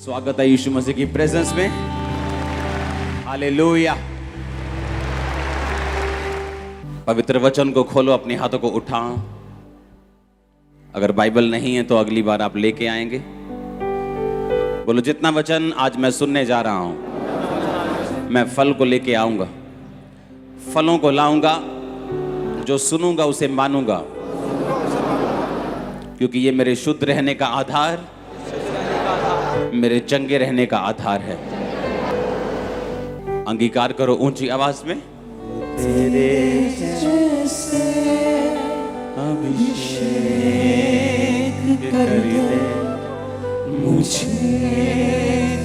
स्वागत है यीशु मसीह की प्रेजेंस में। हालेलुया। पवित्र वचन को खोलो, अपने हाथों को उठाओ। अगर बाइबल नहीं है तो अगली बार आप लेके आएंगे। बोलो, जितना वचन आज मैं सुनने जा रहा हूं, मैं फल को लेके आऊंगा, फलों को लाऊंगा, जो सुनूंगा उसे मानूंगा, क्योंकि ये मेरे शुद्ध रहने का आधार, मेरे चंगे रहने का आधार है। अंगीकार करो ऊंची आवाज में। तेरे जैसे अभिषेक कर दे मुझे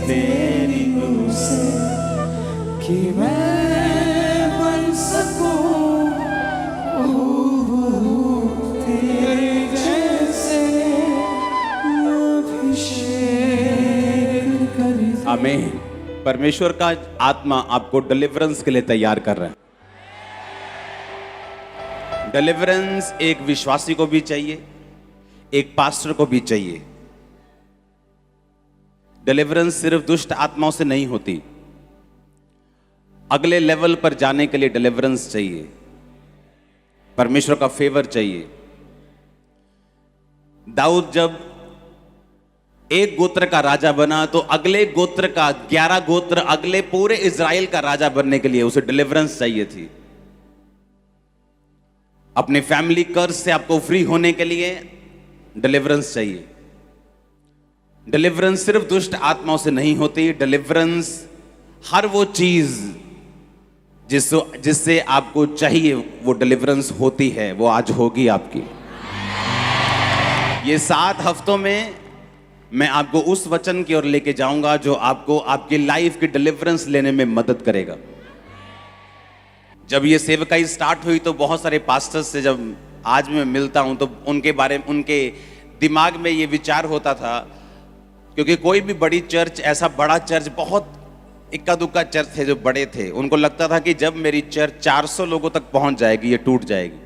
तेरी नूर से, कि मैं बन सकूं तेरे जैसे अभिषेक कर दे। आमीन। परमेश्वर का आत्मा आपको डिलीवरेंस के लिए तैयार कर रहा है। डिलीवरेंस एक विश्वासी को भी चाहिए, एक पास्टर को भी चाहिए। डिलीवरेंस सिर्फ दुष्ट आत्माओं से नहीं होती, अगले लेवल पर जाने के लिए डिलीवरेंस चाहिए, परमेश्वर का फेवर चाहिए। दाऊद जब एक गोत्र का राजा बना तो अगले गोत्र का 11 गोत्र, अगले पूरे इज़राइल का राजा बनने के लिए उसे डिलीवरेंस चाहिए थी। अपने फैमिली कर्ज से आपको फ्री होने के लिए डिलीवरेंस चाहिए। डिलीवरेंस सिर्फ दुष्ट आत्माओं से नहीं होती। डिलीवरेंस हर वो चीज जिससे आपको चाहिए वो डिलीवरेंस होती है, वो आज होगी आपकी। ये 7 हफ्तों में मैं आपको उस वचन की ओर लेके जाऊंगा जो आपको आपकी लाइफ की डिलीवरेंस लेने में मदद करेगा। जब ये सेवकाई स्टार्ट हुई तो बहुत सारे पास्टर्स से जब आज मैं मिलता हूं तो उनके बारे में, उनके दिमाग में ये विचार होता था, क्योंकि कोई भी बड़ी चर्च, ऐसा बड़ा चर्च, बहुत इक्का दुक्का चर्च थे जो बड़े थे, उनको लगता था कि जब मेरी चर्च 400 लोगों तक पहुंच जाएगी ये टूट जाएगी।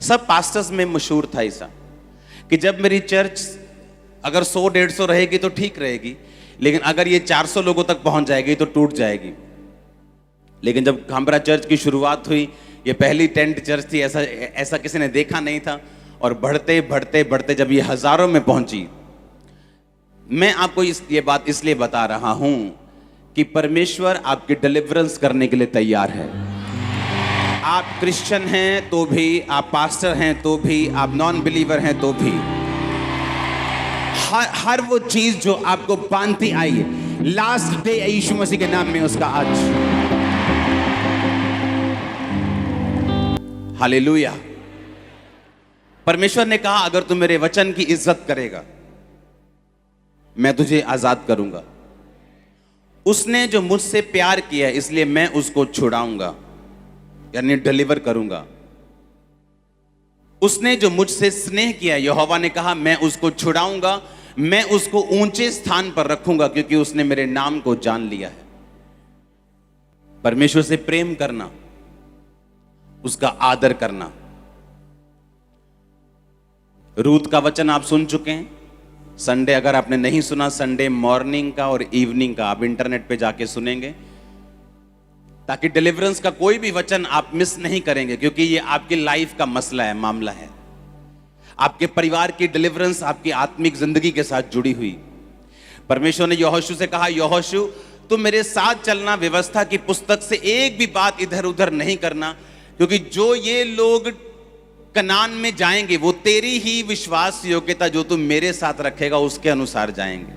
सब पास्टर्स में मशहूर था ऐसा कि जब मेरी चर्च अगर 100-150 रहेगी तो ठीक रहेगी, लेकिन अगर ये 400 लोगों तक पहुंच जाएगी तो टूट जाएगी। लेकिन जब खामरा चर्च की शुरुआत हुई, ये पहली टेंट चर्च थी, ऐसा किसी ने देखा नहीं था, और बढ़ते बढ़ते बढ़ते जब ये हजारों में पहुंची। मैं आपको ये बात इसलिए बता रहा हूं कि परमेश्वर आपकी डिलीवरेंस करने के लिए तैयार है। आप क्रिश्चियन हैं तो भी, आप पास्टर हैं तो भी, आप नॉन बिलीवर हैं तो भी, हर वो चीज जो आपको बांधती आई है, लास्ट डे यीशु मसीह के नाम में उसका आज। हालेलुया। परमेश्वर ने कहा, अगर तू मेरे वचन की इज्जत करेगा मैं तुझे आजाद करूंगा। उसने जो मुझसे प्यार किया इसलिए मैं उसको छुड़ाऊंगा, यानी डिलीवर करूंगा। उसने जो मुझसे स्नेह किया, यहोवा ने कहा, मैं उसको छुड़ाऊंगा, मैं उसको ऊंचे स्थान पर रखूंगा, क्योंकि उसने मेरे नाम को जान लिया है। परमेश्वर से प्रेम करना, उसका आदर करना। रूत का वचन आप सुन चुके हैं। संडे अगर आपने नहीं सुना, संडे मॉर्निंग का और इवनिंग का आप इंटरनेट पे जाके सुनेंगे, ताकि डिलीवरेंस का कोई भी वचन आप मिस नहीं करेंगे, क्योंकि ये आपकी लाइफ का मसला है, मामला है। आपके परिवार की डिलीवरेंस आपकी आत्मिक जिंदगी के साथ जुड़ी हुई। परमेश्वर ने यहोशू से कहा, यहोशू तुम मेरे साथ चलना, व्यवस्था की पुस्तक से एक भी बात इधर उधर नहीं करना, क्योंकि जो ये लोग कनान में जाएंगे वो तेरी ही विश्वास योग्यता जो तुम मेरे साथ रखेगा उसके अनुसार जाएंगे।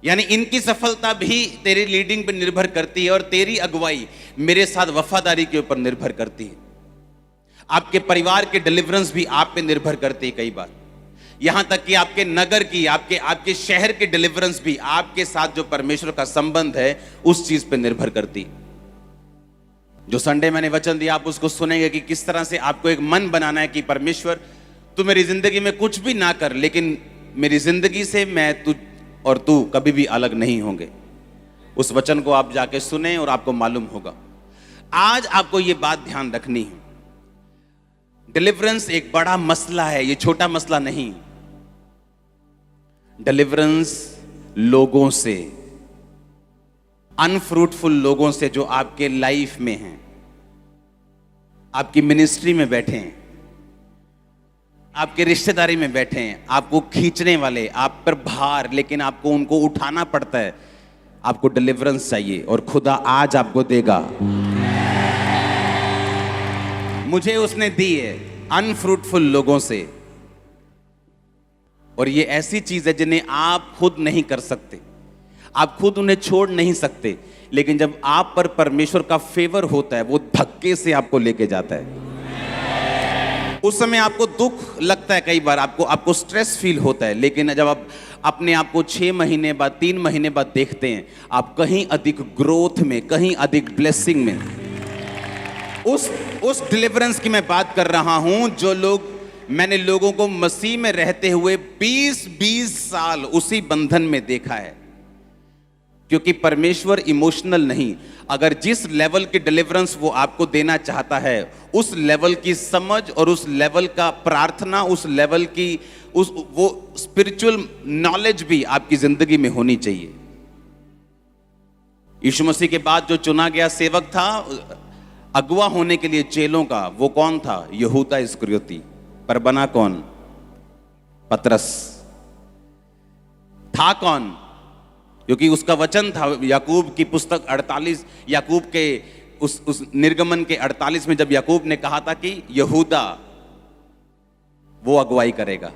यानी इनकी सफलता भी तेरी लीडिंग पर निर्भर करती है, और तेरी अगुवाई मेरे साथ वफादारी के ऊपर निर्भर करती है। आपके परिवार के डिलीवरेंस भी आप पे निर्भर करती है कई बार, यहां तक कि आपके नगर की, आपके शहर के डिलीवरेंस भी आपके साथ जो परमेश्वर का संबंध है उस चीज पे निर्भर करती है। जो संडे मैंने वचन दिया आप उसको सुनेंगे कि किस तरह से आपको एक मन बनाना है कि परमेश्वर तू मेरी जिंदगी में कुछ भी ना कर, लेकिन मेरी जिंदगी से मैं तू और तू कभी भी अलग नहीं होंगे। उस वचन को आप जाके सुने और आपको मालूम होगा। आज आपको ये बात ध्यान रखनी है, डिलीवरेंस एक बड़ा मसला है, ये छोटा मसला नहीं। डिलीवरेंस लोगों से, अनफ्रूटफुल लोगों से जो आपके लाइफ में हैं, आपकी मिनिस्ट्री में बैठे हैं, आपके रिश्तेदारी में बैठे हैं, आपको खींचने वाले, आप पर भार, लेकिन आपको उनको उठाना पड़ता है। आपको डिलीवरेंस चाहिए और खुदा आज आपको देगा। मुझे उसने दी है अनफ्रूटफुल लोगों से, और ये ऐसी चीज है जिन्हें आप खुद नहीं कर सकते, आप खुद उन्हें छोड़ नहीं सकते, लेकिन जब आप पर परमेश्वर का फेवर होता है वो धक्के से आपको लेके जाता है। उस समय आपको दुख लगता है, कई बार आपको स्ट्रेस फील होता है, लेकिन जब आप अपने आप को 6 महीने बाद, 3 महीने बाद देखते हैं, आप कहीं अधिक ग्रोथ में, कहीं अधिक ब्लेसिंग में। उस डिलीवरेंस की मैं बात कर रहा हूं जो लोग, मैंने लोगों को मसीह में रहते हुए 20-20 साल उसी बंधन में देखा है, क्योंकि परमेश्वर इमोशनल नहीं। अगर जिस लेवल की डिलीवरेंस वो आपको देना चाहता है, उस लेवल की समझ और उस लेवल का प्रार्थना, उस लेवल की वो स्पिरिचुअल नॉलेज भी आपकी जिंदगी में होनी चाहिए। यीशु मसीह के बाद जो चुना गया सेवक था अगुवा होने के लिए चेलों का, वो कौन था? यहूदा इस्करियोती। पर बना कौन? पतरस। था कौन? क्योंकि उसका वचन था, याकूब की पुस्तक 48, याकूब के उस निर्गमन के 48 में, जब याकूब ने कहा था कि यहूदा वो अगुवाई करेगा।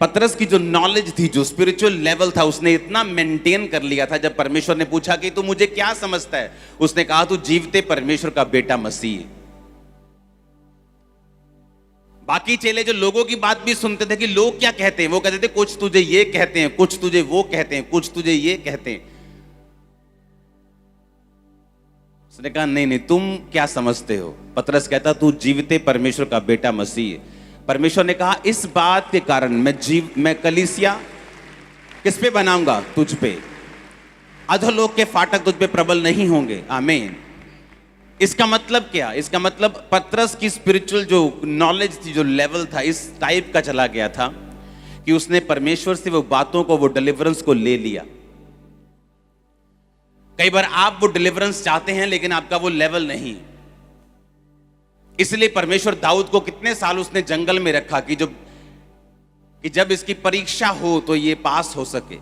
पतरस की जो नॉलेज थी, जो स्पिरिचुअल लेवल था, उसने इतना मेंटेन कर लिया था। जब परमेश्वर ने पूछा कि तू मुझे क्या समझता है, उसने कहा तू जीवते परमेश्वर का बेटा मसीह है। बाकी चेले जो लोगों की बात भी सुनते थे कि लोग क्या कहते हैं, वो कहते थे कुछ तुझे ये कहते हैं, कुछ तुझे वो कहते हैं, कुछ तुझे ये कहते हैं। उसने कहा नहीं नहीं, तुम क्या समझते हो? पतरस कहता तू जीवते परमेश्वर का बेटा मसीह है। परमेश्वर ने कहा इस बात के कारण मैं कलीसिया किस पे बनाऊंगा? तुझ पे। अधोलोक के फाटक तुझ पे प्रबल नहीं होंगे। आमीन। इसका मतलब क्या? इसका मतलब पतरस की स्पिरिचुअल जो नॉलेज थी, जो लेवल था, इस टाइप का चला गया था कि उसने परमेश्वर से वो बातों को, वो डिलीवरेंस को ले लिया। कई बार आप वो डिलीवरेंस चाहते हैं लेकिन आपका वो लेवल नहीं। इसलिए परमेश्वर दाऊद को कितने साल उसने जंगल में रखा कि जब इसकी परीक्षा हो तो ये पास हो सके।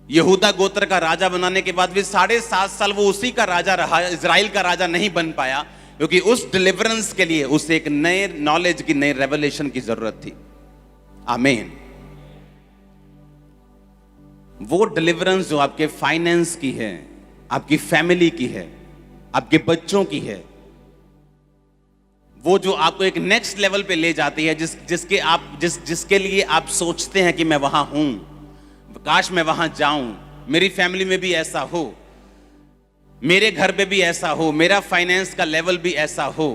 यहूदा गोत्र का राजा बनाने के बाद भी 7.5 साल वो उसी का राजा रहा, इजराइल का राजा नहीं बन पाया, क्योंकि उस डिलीवरेंस के लिए उसे एक नए नॉलेज की, नई रेवलेशन की जरूरत थी। आमीन। वो डिलीवरेंस जो आपके फाइनेंस की है, आपकी फैमिली की है, आपके बच्चों की है, वो जो आपको एक नेक्स्ट लेवल पे ले जाती है, जिसके लिए आप सोचते हैं कि मैं वहां हूं, काश मैं वहां जाऊं, मेरी फैमिली में भी ऐसा हो, मेरे घर पे भी ऐसा हो, मेरा फाइनेंस का लेवल भी ऐसा हो।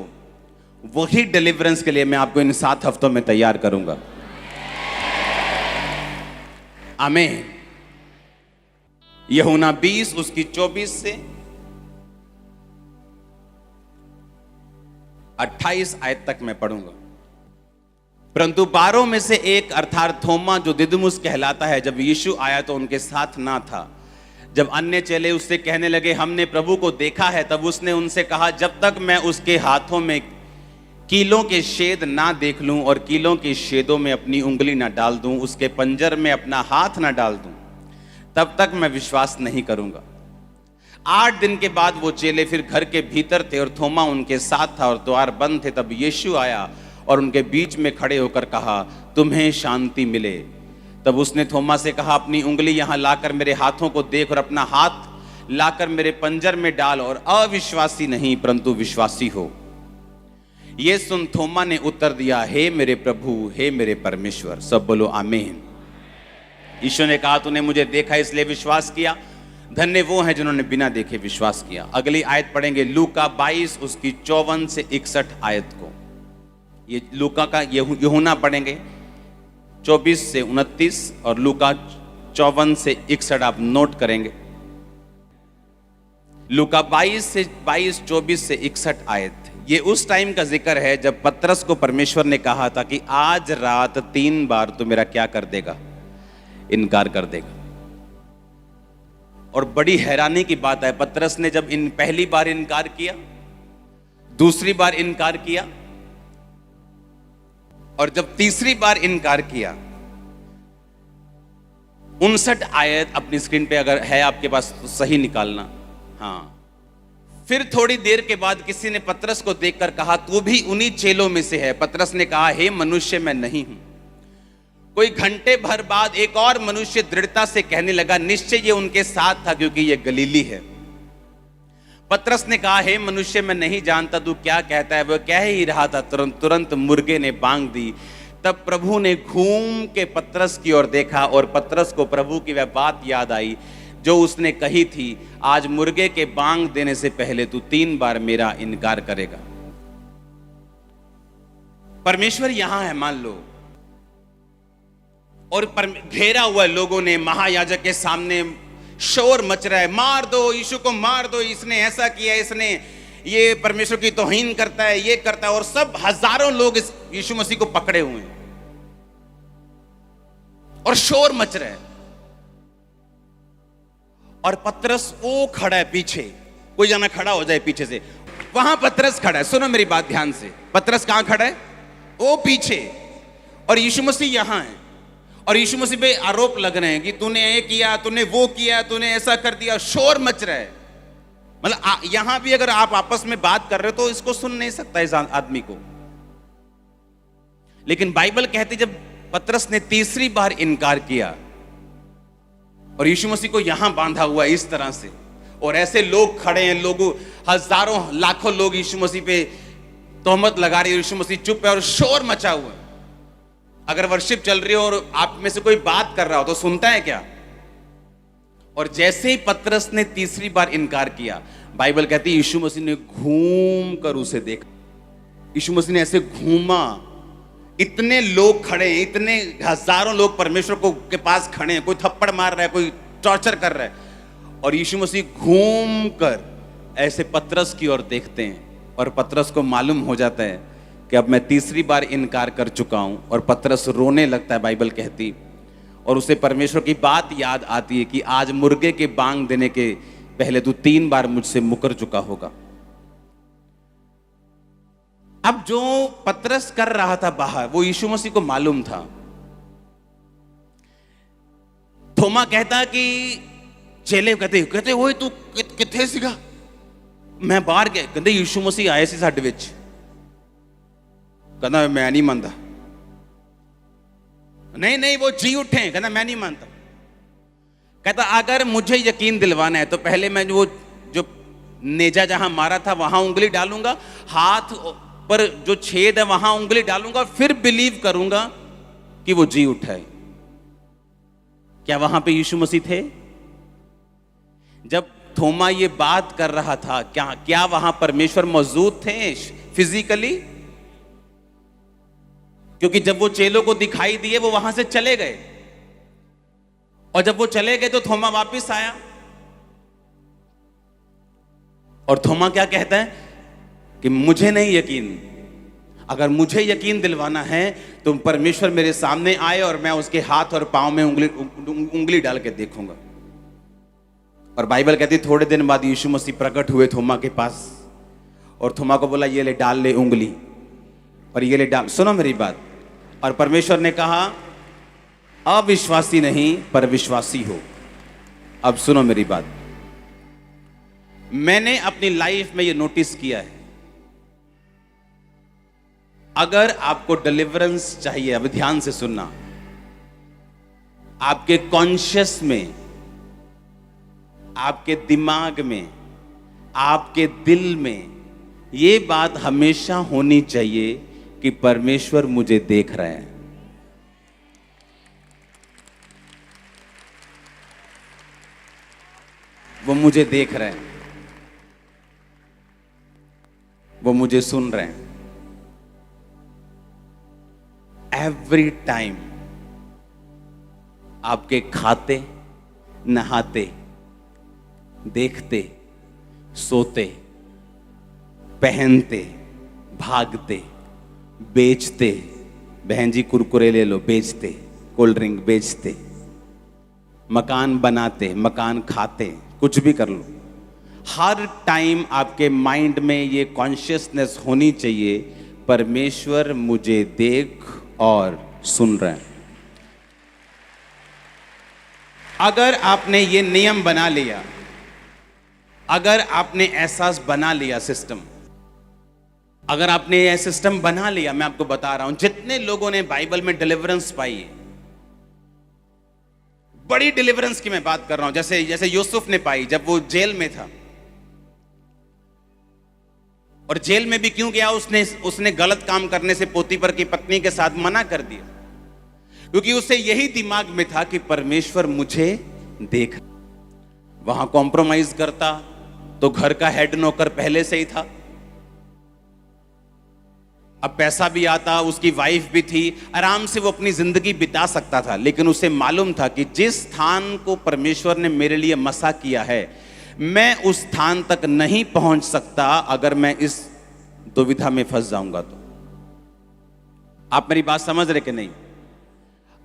वही डिलीवरेंस के लिए मैं आपको इन 7 हफ्तों में तैयार करूंगा। आमीन। यूहन्ना 20 उसकी 24 से 28 आयत तक मैं पढ़ूंगा। परंतु 12 में से एक अर्थात थोमा, जो दिदुमुस कहलाता है, जब यीशु आया तो उनके साथ ना था। जब अन्य चेले उससे कहने लगे हमने प्रभु को देखा है, तब उसने उनसे कहा जब तक मैं उसके हाथों में कीलों के छेद ना देख लूं और कीलों के छेदों में अपनी उंगली ना डाल दूं, उसके पंजर में अपना हाथ ना डाल दूं, तब तक मैं विश्वास नहीं करूंगा। 8 दिन के बाद वो चेले फिर घर के भीतर थे और थोमा उनके साथ था और द्वार बंद थे। तब यीशु आया और उनके बीच में खड़े होकर कहा तुम्हें शांति मिले। तब उसने थोमा से कहा अपनी उंगली यहां लाकर मेरे हाथों को देख और अपना हाथ लाकर मेरे पंजर में डाल और अविश्वासी नहीं परंतु विश्वासी हो। ये सुन थोमा ने उत्तर दिया हे मेरे प्रभु, हे मेरे परमेश्वर। सब बोलो आमीन। यीशु ने कहा तूने मुझे देखा इसलिए विश्वास किया, धन्य वो हैं जिन्होंने बिना देखे विश्वास किया। अगली आयत पढ़ेंगे लूका 22 उसकी 54 से 61 आयत को। ये लूका का यूहन्ना पढ़ेंगे 24 से 29 और लूका 54 से 61 आप नोट करेंगे। लूका 22 से 24 से 61 आयत। ये उस टाइम का जिक्र है जब पतरस को परमेश्वर ने कहा था कि आज रात 3 बार तू मेरा क्या कर देगा? इनकार कर देगा। और बड़ी हैरानी की बात है, पतरस ने जब पहली बार इनकार किया, दूसरी बार इनकार किया, और जब तीसरी बार इनकार किया, 59 आयत अपनी स्क्रीन पे अगर है आपके पास तो सही निकालना। हाँ, फिर थोड़ी देर के बाद किसी ने पतरस को देखकर कहा, तू भी उन्हीं चेलों में से है। पतरस ने कहा, हे मनुष्य, मैं नहीं हूं। कोई घंटे भर बाद एक और मनुष्य दृढ़ता से कहने लगा, निश्चय ये उनके साथ था, क्योंकि ये गलीली है। पतरस ने कहा, हे मनुष्य, मैं नहीं जानता तू क्या कहता है। वह कह ही रहा था, तुरंत मुर्गे ने बांग दी। तब प्रभु ने घूम के पतरस की ओर देखा, और पतरस को प्रभु की वह बात याद आई जो उसने कही थी, आज मुर्गे के बांग देने से पहले तू 3 बार मेरा इनकार करेगा। परमेश्वर यहां है मान लो, और घेरा हुआ लोगों ने, महायाजक के सामने शोर मच रहा है, मार दो यीशु को, मार दो, इसने ऐसा किया, इसने ये परमेश्वर की तौहीन करता है, ये करता है। और सब हजारों लोग इस यीशु मसीह को पकड़े हुए हैं और शोर मच रहा है। और पतरस वो खड़ा है पीछे, कोई जाना खड़ा हो जाए पीछे से, वहां पतरस खड़ा है। सुनो मेरी बात ध्यान से, पतरस कहां खड़ा है? वो पीछे, और यीशु मसीह यहां है। और यीशु मसीह पे आरोप लग रहे हैं कि तूने ये किया, तूने वो किया, तूने ऐसा कर दिया। शोर मच रहा है। मतलब यहां भी अगर आप आपस में बात कर रहे हो तो इसको सुन नहीं सकता इस आदमी को। लेकिन बाइबल कहती जब पतरस ने तीसरी बार इनकार किया और यीशु मसीह को यहां बांधा हुआ इस तरह से, और ऐसे लोग खड़े हैं, लोगों हजारों लाखों लोग यीशु मसीह पे तोहमत लगा रहे हैं, यीशु मसीह चुप है और शोर मचा हुआ है। अगर वर्शिप चल रही हो और आप में से कोई बात कर रहा हो तो सुनता है क्या? और जैसे ही पतरस ने तीसरी बार इनकार किया, बाइबल कहती है यीशु मसीह ने घूम कर उसे देखा। यीशु मसीह ने ऐसे घूमा, इतने लोग खड़े हैं, इतने हजारों लोग परमेश्वर को के पास खड़े हैं, कोई थप्पड़ मार रहा है, कोई टॉर्चर कर रहा है, और यीशु मसीह घूम कर ऐसे पतरस की ओर देखते हैं। और पतरस को मालूम हो जाता है कि अब मैं तीसरी बार इनकार कर चुका हूं, और पतरस रोने लगता है, बाइबल कहती। और उसे परमेश्वर की बात याद आती है कि आज मुर्गे के बांग देने के पहले तू 3 बार मुझसे मुकर चुका होगा। अब जो पतरस कर रहा था बाहर, वो यीशु मसीह को मालूम था। थोमा कहता कि चेले कहते ओए तू किथे सीगा? मैं बाहर गया। कहते यीशु मसीह आए सी साडे विच। कहता मैं नहीं मानता। नहीं वो जी उठे। कहता मैं नहीं मानता। कहता अगर मुझे यकीन दिलवाना है तो पहले मैं जो नेजा जहां मारा था वहां उंगली डालूंगा, हाथ पर जो छेद है वहां उंगली डालूंगा, फिर बिलीव करूंगा कि वो जी उठा है। क्या वहां पे यीशु मसीह थे? जब थोमा ये बात कर रहा था, क्या वहां परमेश्वर मौजूद थे फिजिकली? क्योंकि जब वो चेलों को दिखाई दिए वो वहां से चले गए, और जब वो चले गए तो थोमा वापस आया। और थोमा क्या कहता है कि मुझे नहीं यकीन, अगर मुझे यकीन दिलवाना है तो परमेश्वर मेरे सामने आए और मैं उसके हाथ और पांव में उंगली डाल के देखूंगा। और बाइबल कहती थोड़े दिन बाद यीशु मसीह प्रकट हुए थोमा के पास, और थोमा को बोला ये ले डाल ले उंगली, और ये ले डाल। सुनो मेरी बात। और परमेश्वर ने कहा अविश्वासी नहीं पर विश्वासी हो। अब सुनो मेरी बात। मैंने अपनी लाइफ में ये नोटिस किया है, अगर आपको डिलीवरेंस चाहिए, अब ध्यान से सुनना, आपके कॉन्शियस में, आपके दिमाग में, आपके दिल में ये बात हमेशा होनी चाहिए कि परमेश्वर मुझे देख रहा है। वो मुझे देख रहे हैं, वो मुझे सुन रहे हैं। एवरी टाइम आपके खाते, नहाते, देखते, सोते, पहनते, भागते, बेचते, बहन जी कुरकुरे ले लो, बेचते, कोल्ड ड्रिंक बेचते, मकान बनाते, मकान खाते, कुछ भी कर लो, हर टाइम आपके माइंड में ये कॉन्शियसनेस होनी चाहिए, परमेश्वर मुझे देख और सुन रहे हैं। अगर आपने ये नियम बना लिया, अगर आपने एहसास बना लिया, सिस्टम, अगर आपने यह सिस्टम बना लिया, मैं आपको बता रहा हूं, जितने लोगों ने बाइबल में डिलीवरेंस पाई है, बड़ी डिलीवरेंस की मैं बात कर रहा हूं, जैसे यूसुफ ने पाई जब वो जेल में था। और जेल में भी क्यों गया? उसने गलत काम करने से पोतीफर की पत्नी के साथ मना कर दिया, क्योंकि उसे यही दिमाग में था कि परमेश्वर मुझे देख। वहां कॉम्प्रोमाइज करता तो घर का हेड नौकर पहले से ही था, अब पैसा भी आता, उसकी वाइफ भी थी, आराम से वो अपनी जिंदगी बिता सकता था। लेकिन उसे मालूम था कि जिस स्थान को परमेश्वर ने मेरे लिए मसा किया है, मैं उस स्थान तक नहीं पहुंच सकता अगर मैं इस दुविधा में फंस जाऊंगा तो। आप मेरी बात समझ रहे कि नहीं?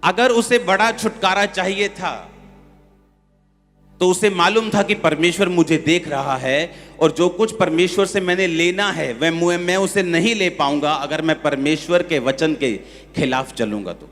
अगर उसे बड़ा छुटकारा चाहिए था तो उसे मालूम था कि परमेश्वर मुझे देख रहा है, और जो कुछ परमेश्वर से मैंने लेना है वह मैं उसे नहीं ले पाऊंगा अगर मैं परमेश्वर के वचन के खिलाफ चलूंगा तो।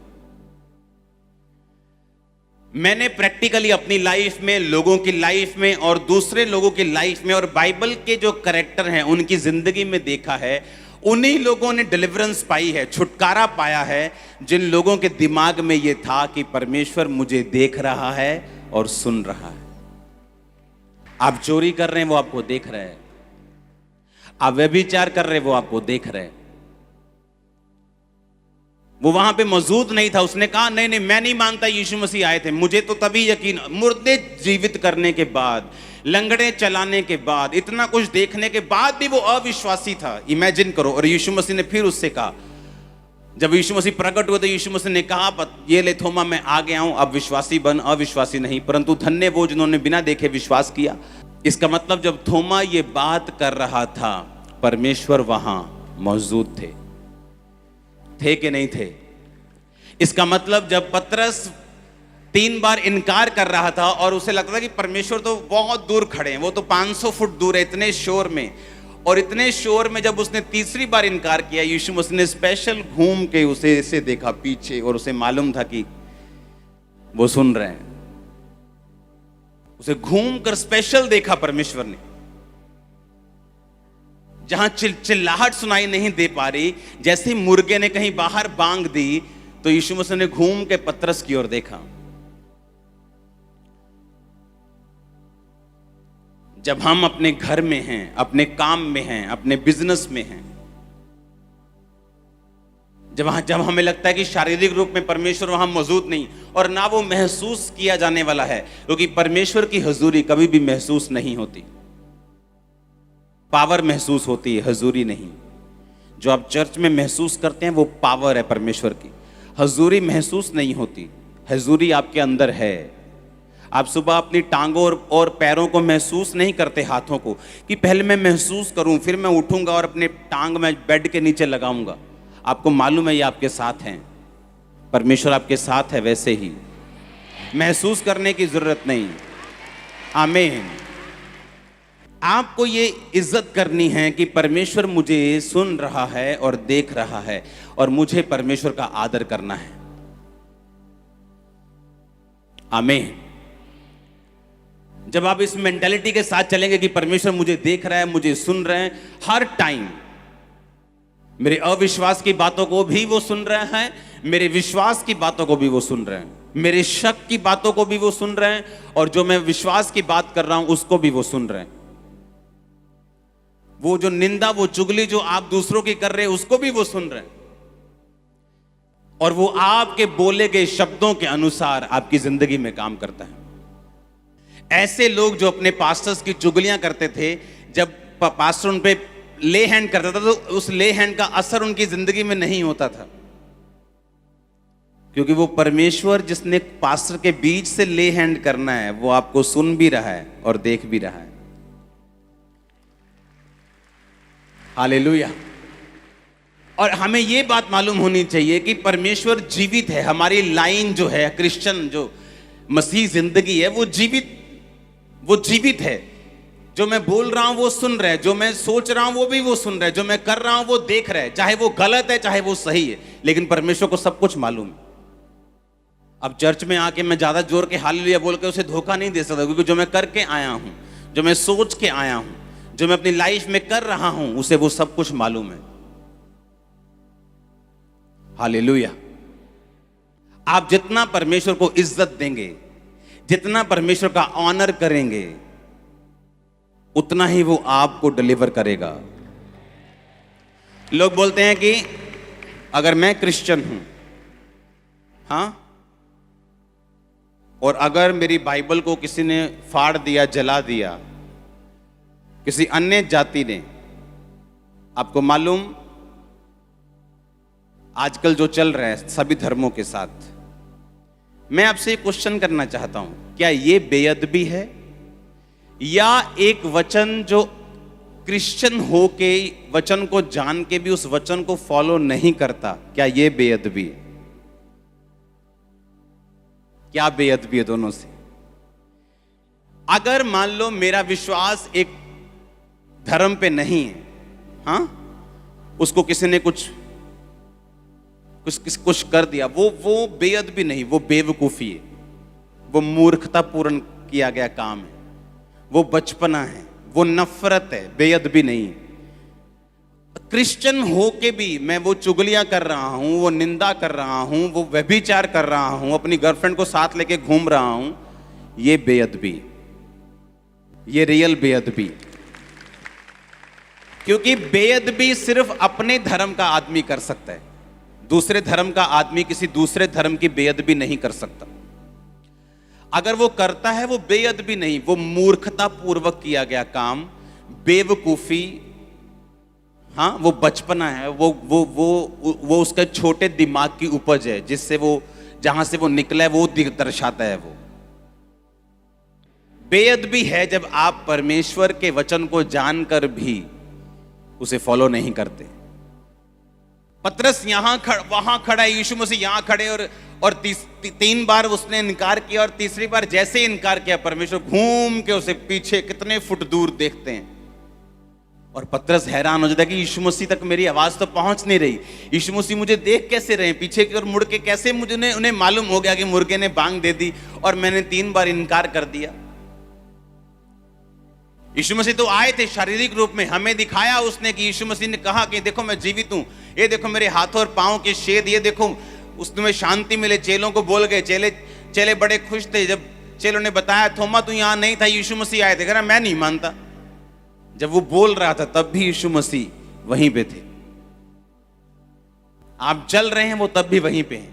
मैंने प्रैक्टिकली अपनी लाइफ में, लोगों की लाइफ में और दूसरे लोगों की लाइफ में, और बाइबल के जो कैरेक्टर हैं उनकी जिंदगी में देखा है, उन्हीं लोगों ने डिलीवरेंस पाई है, छुटकारा पाया है, जिन लोगों के दिमाग में यह था कि परमेश्वर मुझे देख रहा है और सुन रहा है। आप चोरी कर रहे हैं, वो आपको देख रहे हैं। आप व्यभिचार कर रहे हैं, वो आपको देख रहे हैं। वो वहां पे मौजूद नहीं था, उसने कहा नहीं नहीं, मैं नहीं मानता यीशु मसीह आए थे। मुझे तो तभी यकीन, मुर्दे जीवित करने के बाद, लंगड़े चलाने के बाद, इतना कुछ देखने के बाद भी वो अविश्वासी था। इमेजिन करो। और यीशु मसीह ने फिर उससे कहा, जब यीशु मसीह प्रकट हुए तो यीशु मसीह ने कहा, ये ले थोमा, मैं आ गया हूं, अब विश्वासी बन, अविश्वासी नहीं। परंतु धन्य वो जिन्होंने बिना देखे विश्वास किया। इसका मतलब जब थोमा ये बात कर रहा था, परमेश्वर वहां मौजूद थे कि नहीं थे? इसका मतलब जब पतरस 3 बार इनकार कर रहा था और उसे लगता था कि परमेश्वर तो बहुत दूर खड़े हैं, वो तो 500 फुट दूर है, इतने शोर में, और इतने शोर में जब उसने तीसरी बार इनकार किया, यीशु मसीह ने स्पेशल घूम के उसे ऐसे देखा पीछे, और उसे मालूम था कि वो सुन रहे हैं। उसे घूम कर स्पेशल देखा परमेश्वर ने, जहां चिल्लाहट सुनाई नहीं दे पा रही, जैसे मुर्गे ने कहीं बाहर बांग दी, तो यीशु मसीह ने घूम के पतरस की ओर देखा। जब हम अपने घर में हैं, अपने काम में हैं, अपने बिजनेस में हैं, जब हमें लगता है कि शारीरिक रूप में परमेश्वर वहां मौजूद नहीं, और ना वो महसूस किया जाने वाला है, क्योंकि परमेश्वर की हुजूरी कभी भी महसूस नहीं होती। पावर महसूस होती है, हुजूरी नहीं। जो आप चर्च में महसूस करते हैं वो पावर है परमेश्वर की। हुजूरी महसूस नहीं होती, हुजूरी आपके अंदर है। आप सुबह अपनी टांगों और पैरों को महसूस नहीं करते, हाथों को, कि पहले मैं महसूस करूं, फिर मैं उठूंगा और अपने टांग में बेड के नीचे लगाऊंगा। आपको मालूम है ये आपके साथ हैं, परमेश्वर आपके साथ है। वैसे ही महसूस करने की जरूरत नहीं। आमीन। आपको ये इज्जत करनी है कि परमेश्वर मुझे सुन रहा है और देख रहा है, और मुझे परमेश्वर का आदर करना है। आमीन। जब आप इस मेंटालिटी के साथ चलेंगे कि परमेश्वर मुझे देख रहा है, मुझे सुन रहे हैं हर टाइम, मेरे अविश्वास की बातों को भी वो सुन रहे हैं, मेरे विश्वास की बातों को भी वो सुन रहे हैं, मेरे शक की बातों को भी वो सुन रहे हैं, और जो मैं विश्वास की बात कर रहा हूं उसको भी वो सुन रहे हैं। वो जो निंदा, वो चुगली जो आप दूसरों की कर रहे हैं, उसको भी वो सुन रहे हैं, और वो आपके बोले गए शब्दों के अनुसार आपकी जिंदगी में काम करता है। ऐसे लोग जो अपने पास्टर्स की चुगलियां करते थे, जब पास्टर उन पे ले हैंड करता था तो उस ले हैंड का असर उनकी जिंदगी में नहीं होता था, क्योंकि वो परमेश्वर जिसने पास्टर के बीच से ले हैंड करना है, वो आपको सुन भी रहा है और देख भी रहा है। हालेलुया। और हमें ये बात मालूम होनी चाहिए कि परमेश्वर जीवित है। हमारी लाइन जो है, क्रिश्चियन जो मसीह जिंदगी है, वो जीवित है। जो मैं बोल रहा हूं वो सुन रहा है, जो मैं सोच रहा हूं वो भी वो सुन रहा है, जो मैं कर रहा हूं वो देख रहा है, चाहे वो गलत है चाहे वो सही है, लेकिन परमेश्वर को सब कुछ मालूम है। अब चर्च में आके मैं ज्यादा जोर के हालेलुया बोल के उसे धोखा नहीं दे सकता, क्योंकि जो मैं करके आया हूं, जो मैं सोच के आया हूं, जो मैं अपनी लाइफ में कर रहा हूं, उसे वो सब कुछ मालूम है। हालेलुया। आप जितना परमेश्वर को इज्जत देंगे, जितना परमेश्वर का ऑनर करेंगे, उतना ही वो आपको डिलीवर करेगा। लोग बोलते हैं कि अगर मैं क्रिश्चियन हूं, हां, और अगर मेरी बाइबल को किसी ने फाड़ दिया, जला दिया, किसी अन्य जाति ने, आपको मालूम आजकल जो चल रहा है सभी धर्मों के साथ, मैं आपसे एक क्वेश्चन करना चाहता हूं, क्या ये बेअदबी है, या एक वचन जो क्रिश्चियन हो के वचन को जान के भी उस वचन को फॉलो नहीं करता, क्या ये बेअदबी है? क्या बेअदबी है दोनों से? अगर मान लो मेरा विश्वास एक धर्म पे नहीं है, हां, उसको किसी ने कुछ कर दिया, वो बेअदबी नहीं, वो बेवकूफी है, वो मूर्खतापूर्ण किया गया काम है, वो बचपना है, वो नफरत है, बेअदबी नहीं है। क्रिश्चियन हो के भी मैं वो चुगलियां कर रहा हूं, वो निंदा कर रहा हूं, वो व्यभिचार कर रहा हूं, अपनी गर्लफ्रेंड को साथ लेके घूम रहा हूं, ये बेअदबी, ये रियल बेअदबी। क्योंकि बेअदबी सिर्फ अपने धर्म का आदमी कर सकता है, दूसरे धर्म का आदमी किसी दूसरे धर्म की बेअदबी नहीं कर सकता। अगर वो करता है वो बेअदबी नहीं, वो मूर्खता पूर्वक किया गया काम, बेवकूफी, हाँ, वो बचपना है, वो उसका छोटे दिमाग की उपज है, जिससे वो जहां से वो निकला है वो दर्शाता है। वो बेअदबी है जब आप परमेश्वर के वचन को जानकर भी उसे फॉलो नहीं करते। पतरस वहां खड़ा है, यीशु मसीह यहां खड़े, और तीन बार उसने इनकार किया, और तीसरी बार जैसे इनकार किया, परमेश्वर घूम के उसे पीछे कितने फुट दूर देखते हैं, और पतरस हैरान हो जाता है कि यीशु मसीह तक मेरी आवाज तो पहुंच नहीं रही, यीशु मसीह मुझे देख कैसे रहे, पीछे की ओर मुड़ के कैसे मुझे उन्हें मालूम हो गया कि मुर्गे ने बांग दे दी और मैंने 3 बार इनकार कर दिया। यीशु मसीह तो आए थे शारीरिक रूप में, हमें दिखाया उसने कि यीशु मसीह ने कहा कि देखो मैं जीवित हूं, ये देखो मेरे हाथों और पांव के छेद, ये देखो, उसमें शांति मिले। चेलों को बोल गए, चेले बड़े खुश थे जब चेलों ने बताया थोमा तू यहां नहीं था, यीशु मसीह आए थे। कह रहा मैं नहीं मानता। जब वो बोल रहा था तब भी यीशु मसीह वहीं पे थे। आप चल रहे हैं वो तब भी वहीं पे हैं,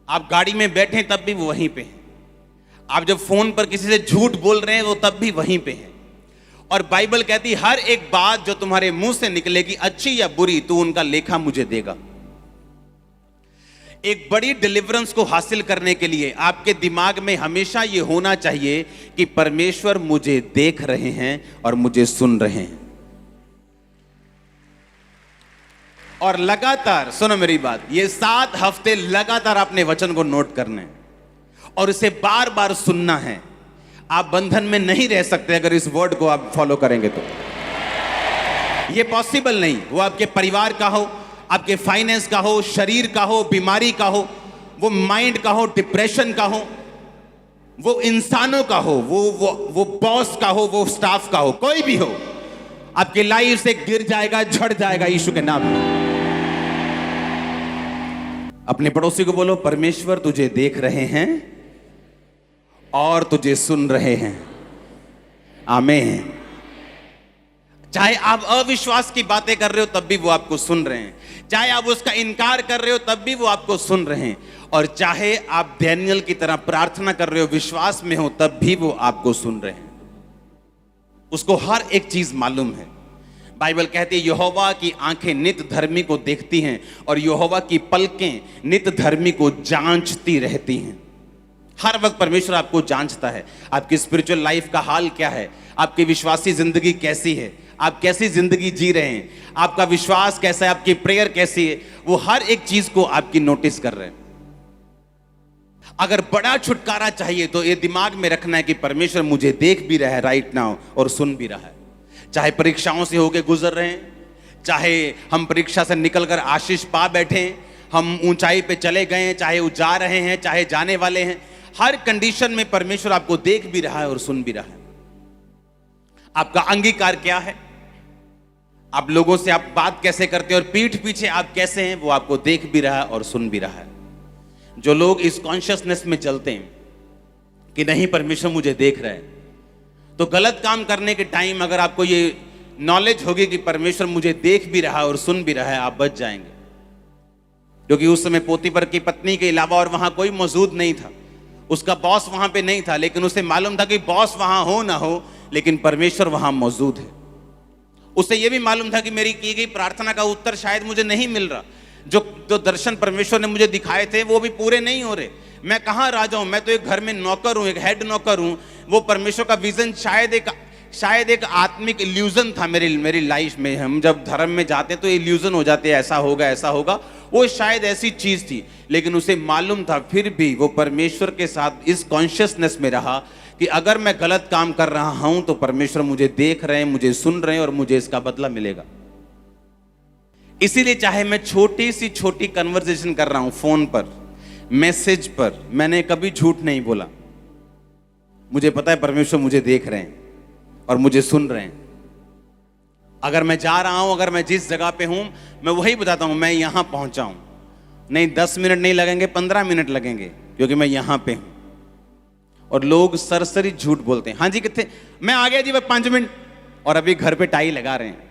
आप गाड़ी में बैठे तब भी वो वहीं पे हैं, आप जब फोन पर किसी से झूठ बोल रहे हैं वो तब भी वहीं पे हैं। और बाइबल कहती हर एक बात जो तुम्हारे मुंह से निकलेगी, अच्छी या बुरी, तू उनका लेखा मुझे देगा। एक बड़ी डिलीवरेंस को हासिल करने के लिए आपके दिमाग में हमेशा यह होना चाहिए कि परमेश्वर मुझे देख रहे हैं और मुझे सुन रहे हैं। और लगातार सुनो मेरी बात, ये 7 हफ्ते लगातार अपने वचन को नोट करने और इसे बार बार सुनना है। आप बंधन में नहीं रह सकते अगर इस वर्ड को आप फॉलो करेंगे तो। ये पॉसिबल नहीं। वो आपके परिवार का हो, आपके फाइनेंस का हो, शरीर का हो, बीमारी का हो, वो माइंड का हो, डिप्रेशन का हो, वो इंसानों का हो, वो बॉस का हो, वो स्टाफ का हो, कोई भी हो, आपकी लाइफ से गिर जाएगा, झड़ जाएगा यीशु के नाम में। अपने पड़ोसी को बोलो, परमेश्वर तुझे देख रहे हैं और तुझे सुन रहे हैं। आमीन। चाहे आप अविश्वास की बातें कर रहे हो तब भी वो आपको सुन रहे हैं, चाहे आप उसका इनकार कर रहे हो तब भी वो आपको सुन रहे हैं, और चाहे आप डैनियल की तरह प्रार्थना कर रहे हो, विश्वास में हो, तब भी वो आपको सुन रहे हैं। उसको हर एक चीज मालूम है। बाइबल कहती है यहोवा की आंखें नित धर्मी को देखती हैं और यहोवा की पलकें नित धर्मी को जांचती रहती हैं। हर वक्त परमेश्वर आपको जांचता है। आपकी स्पिरिचुअल लाइफ का हाल क्या है, आपकी विश्वासी जिंदगी कैसी है, आप कैसी जिंदगी जी रहे हैं, आपका विश्वास कैसा है, आपकी प्रेयर कैसी है, वो हर एक चीज को आपकी नोटिस कर रहे हैं। अगर बड़ा छुटकारा चाहिए तो ये दिमाग में रखना है कि परमेश्वर मुझे देख भी रहा है राइट नाउ और सुन भी रहा है। चाहे परीक्षाओं से होके गुजर रहे हैं, चाहे हम परीक्षा से निकलकर आशीष पा बैठे हैं, हम ऊंचाई पे चले गए हैं, चाहे वो जा रहे हैं, चाहे जाने वाले हैं, हर कंडीशन में परमेश्वर आपको देख भी रहा है और सुन भी रहा है। आपका अंगीकार क्या है, आप लोगों से आप बात कैसे करते हैं और पीठ पीछे आप कैसे हैं, वो आपको देख भी रहा है और सुन भी रहा है। जो लोग इस कॉन्शियसनेस में चलते हैं कि नहीं परमेश्वर मुझे देख रहा है, तो गलत काम करने के टाइम अगर आपको ये नॉलेज होगी कि परमेश्वर मुझे देख भी रहा है और सुन भी रहा है, आप बच जाएंगे। क्योंकि उस समय पोतीफर की पत्नी के अलावा और वहां कोई मौजूद नहीं था, उसका बॉस वहां पे नहीं था, लेकिन उसे मालूम था कि बॉस वहां हो ना हो लेकिन परमेश्वर वहां मौजूद है। उसे यह भी मालूम था कि मेरी की गई प्रार्थना का उत्तर शायद मुझे नहीं मिल रहा, जो दर्शन परमेश्वर ने मुझे दिखाए थे वो भी पूरे नहीं हो रहे। मैं कहाँ राजा हूं, मैं तो एक घर में नौकर हूं, एक हेड नौकर हूं। वो परमेश्वर का विजन शायद एक आत्मिक इल्यूजन था मेरी लाइफ में। हम जब धर्म में जाते हैं तो इल्यूजन हो जाते हैं, ऐसा होगा, वो शायद ऐसी चीज थी। लेकिन उसे मालूम था, फिर भी वो परमेश्वर के साथ इस कॉन्शियसनेस में रहा कि अगर मैं गलत काम कर रहा हूं तो परमेश्वर मुझे देख रहे हैं, मुझे सुन रहे हैं और मुझे इसका बदला मिलेगा। इसीलिए चाहे मैं छोटी सी छोटी कन्वर्सेशन कर रहा हूं फोन पर, मैसेज पर, मैंने कभी झूठ नहीं बोला। मुझे पता है परमेश्वर मुझे देख रहे हैं और मुझे सुन रहे हैं। अगर मैं जा रहा हूं, अगर मैं जिस जगह पे हूं, मैं वही बताता हूं, मैं यहां पहुंचा हूं, नहीं 10 मिनट नहीं लगेंगे, 15 मिनट लगेंगे, क्योंकि मैं यहां पे हूं। और लोग सरसरी झूठ बोलते हैं, हाँ जी कितने, मैं आ गया जी 5 मिनट, और अभी घर पे टाई लगा रहे हैं।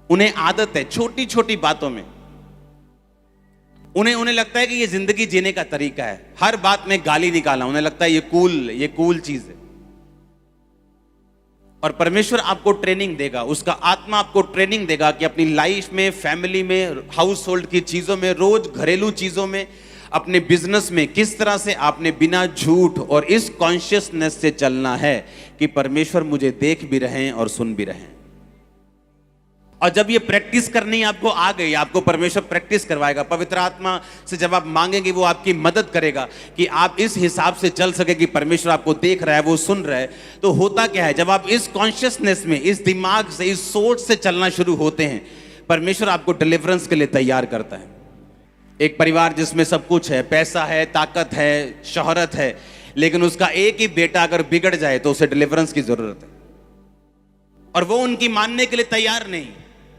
उन्हें आदत है छोटी छोटी बातों में, उन्हें लगता है कि ये जिंदगी जीने का तरीका है, हर बात में गाली निकालना, उन्हें लगता है ये कूल चीज है। और परमेश्वर आपको ट्रेनिंग देगा, उसका आत्मा आपको ट्रेनिंग देगा कि अपनी लाइफ में, फैमिली में, हाउस होल्ड की चीजों में, रोज घरेलू चीजों में, अपने बिजनेस में किस तरह से आपने बिना झूठ और इस कॉन्शियसनेस से चलना है कि परमेश्वर मुझे देख भी रहे हैं और सुन भी रहे हैं। और जब ये प्रैक्टिस करनी आपको आ गई, आपको परमेश्वर प्रैक्टिस करवाएगा, पवित्र आत्मा से जब आप मांगेंगे वो आपकी मदद करेगा कि आप इस हिसाब से चल सके कि परमेश्वर आपको देख रहा है, वो सुन रहा है। तो होता क्या है, जब आप इस कॉन्शियसनेस में, इस दिमाग से, इस सोच से चलना शुरू होते हैं, परमेश्वर आपको डिलीवरेंस के लिए तैयार करता है। एक परिवार जिसमें सब कुछ है, पैसा है, ताकत है, शोहरत है, लेकिन उसका एक ही बेटा अगर बिगड़ जाए तो उसे डिलीवरेंस की जरूरत है, और वो उनकी मानने के लिए तैयार नहीं।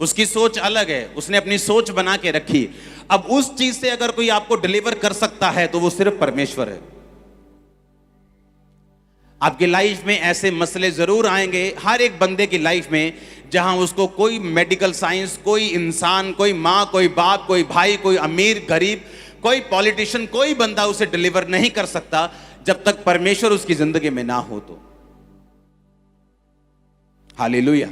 उसकी सोच अलग है, उसने अपनी सोच बना के रखी। अब उस चीज से अगर कोई आपको डिलीवर कर सकता है तो वो सिर्फ परमेश्वर है। आपकी लाइफ में ऐसे मसले जरूर आएंगे, हर एक बंदे की लाइफ में, जहां उसको कोई मेडिकल साइंस, कोई इंसान, कोई मां, कोई बाप, कोई भाई, कोई अमीर गरीब, कोई पॉलिटिशियन, कोई बंदा उसे डिलीवर नहीं कर सकता जब तक परमेश्वर उसकी जिंदगी में ना हो तो। हालेलुया।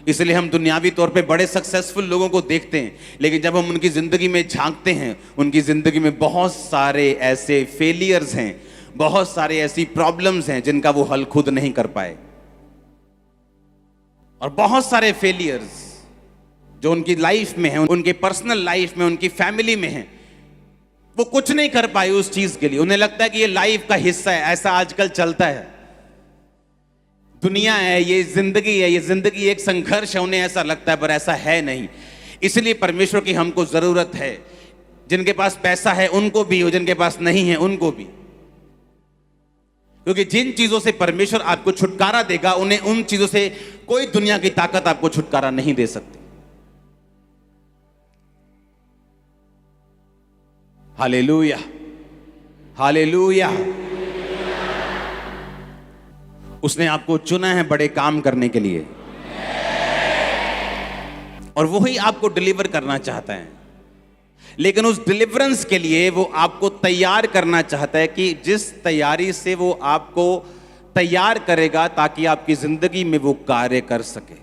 इसलिए हम दुनियावी तौर पे बड़े सक्सेसफुल लोगों को देखते हैं, लेकिन जब हम उनकी जिंदगी में झांकते हैं, उनकी जिंदगी में बहुत सारे ऐसे फेलियर्स हैं, बहुत सारे ऐसी प्रॉब्लम्स हैं जिनका वो हल खुद नहीं कर पाए, और बहुत सारे फेलियर्स जो उनकी लाइफ में हैं, उनके पर्सनल लाइफ में, उनकी फैमिली में हैं, वो कुछ नहीं कर पाए उस चीज के लिए। उन्हें लगता है कि ये लाइफ का हिस्सा है, ऐसा आजकल चलता है, दुनिया है, ये जिंदगी है, ये जिंदगी एक संघर्ष है, उन्हें ऐसा लगता है, पर ऐसा है नहीं। इसलिए परमेश्वर की हमको जरूरत है। जिनके पास पैसा है उनको भी, और जिनके पास नहीं है उनको भी, क्योंकि जिन चीजों से परमेश्वर आपको छुटकारा देगा, उन्हें उन चीजों से कोई दुनिया की ताकत आपको छुटकारा नहीं दे सकती। Hallelujah, hallelujah. उसने आपको चुना है बड़े काम करने के लिए, और वही आपको डिलीवर करना चाहता है। लेकिन उस डिलीवरेंस के लिए वो आपको तैयार करना चाहता है, कि जिस तैयारी से वो आपको तैयार करेगा ताकि आपकी जिंदगी में वो कार्य कर सके।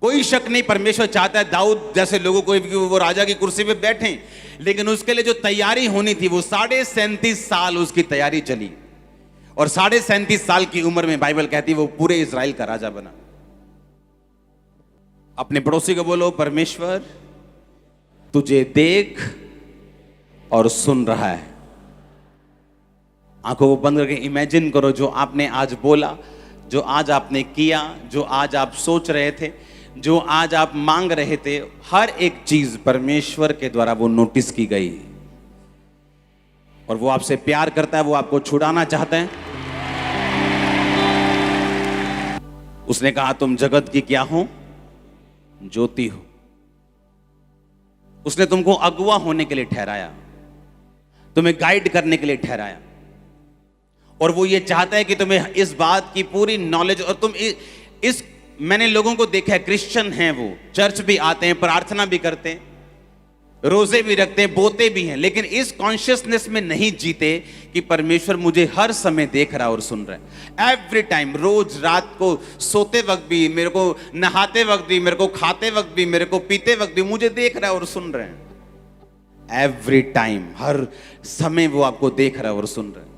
कोई शक नहीं, परमेश्वर चाहता है दाऊद जैसे लोगों को वो राजा की कुर्सी पे बैठे, लेकिन उसके लिए जो तैयारी होनी थी वो 37.5 साल उसकी तैयारी चली, और 37.5 साल की उम्र में बाइबल कहती है वो पूरे इज़राइल का राजा बना। अपने पड़ोसी को बोलो, परमेश्वर तुझे देख और सुन रहा है। आंखों को बंद करके इमेजिन करो जो आपने आज बोला, जो आज आपने किया, जो आज आप सोच रहे थे, जो आज आप मांग रहे थे, हर एक चीज परमेश्वर के द्वारा वो नोटिस की गई और वो आपसे प्यार करता है, वो आपको छुड़ाना चाहता है। उसने कहा तुम जगत की क्या हो? ज्योति हो। उसने तुमको अगुवा होने के लिए ठहराया, तुम्हें गाइड करने के लिए ठहराया, और वो ये चाहता है कि तुम्हें इस बात की पूरी नॉलेज, और तुम इस मैंने लोगों को देखा है, क्रिश्चियन हैं, वो चर्च भी आते हैं, प्रार्थना भी करते हैं, रोजे भी रखते हैं, बोते भी हैं, लेकिन इस कॉन्शियसनेस में नहीं जीते कि परमेश्वर मुझे हर समय देख रहा है और सुन रहा है। एवरी टाइम, रोज रात को सोते वक्त भी मेरे को, नहाते वक्त भी मेरे को, खाते वक्त भी मेरे को, पीते वक्त भी मुझे देख रहा है और सुन रहे हैं। एवरी टाइम, हर समय वो आपको देख रहा है और सुन रहा है।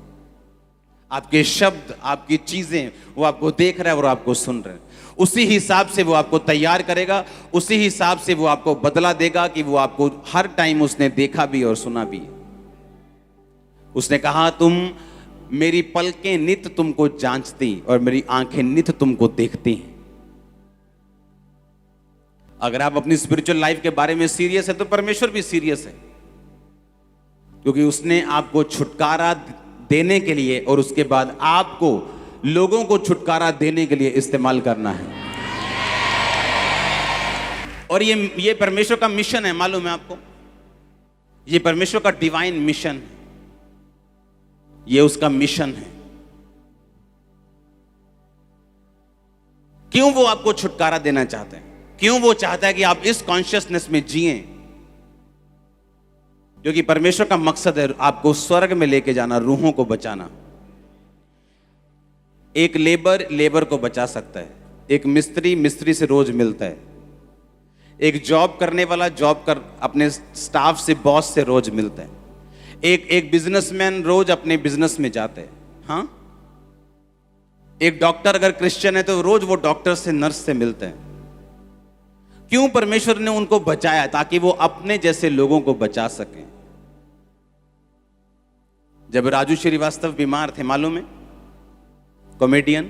आपके शब्द, आपकी चीजें वो आपको देख रहा है और आपको सुन रहा है। उसी हिसाब से वो आपको तैयार करेगा, उसी हिसाब से वो आपको बदला देगा कि वो आपको हर टाइम उसने देखा भी और सुना भी। उसने कहा तुम, मेरी पलकें नित तुमको जांचती और मेरी आंखें नित तुमको देखती हैं। अगर आप अपनी स्पिरिचुअल लाइफ के बारे में सीरियस है तो परमेश्वर भी सीरियस है, क्योंकि उसने आपको छुटकारा देने के लिए और उसके बाद आपको लोगों को छुटकारा देने के लिए इस्तेमाल करना है। और ये परमेश्वर का मिशन है, मालूम है आपको? ये परमेश्वर का डिवाइन मिशन है, ये उसका मिशन है। क्यों वो आपको छुटकारा देना चाहते हैं? क्यों वो चाहता है कि आप इस कॉन्शियसनेस में जिएं? क्योंकि परमेश्वर का मकसद है आपको स्वर्ग में लेके जाना, रूहों को बचाना। एक लेबर को बचा सकता है, एक मिस्त्री से रोज मिलता है, एक जॉब करने वाला अपने स्टाफ से, बॉस से रोज मिलता है, एक बिजनेसमैन रोज अपने बिजनेस में जाता है। हाँ, एक डॉक्टर अगर क्रिश्चियन है तो रोज वो डॉक्टर से, नर्स से मिलते हैं। क्यों परमेश्वर ने उनको बचाया? ताकि वो अपने जैसे लोगों को बचा सकें। जब राजू श्रीवास्तव बीमार थे, मालूम है, कॉमेडियन,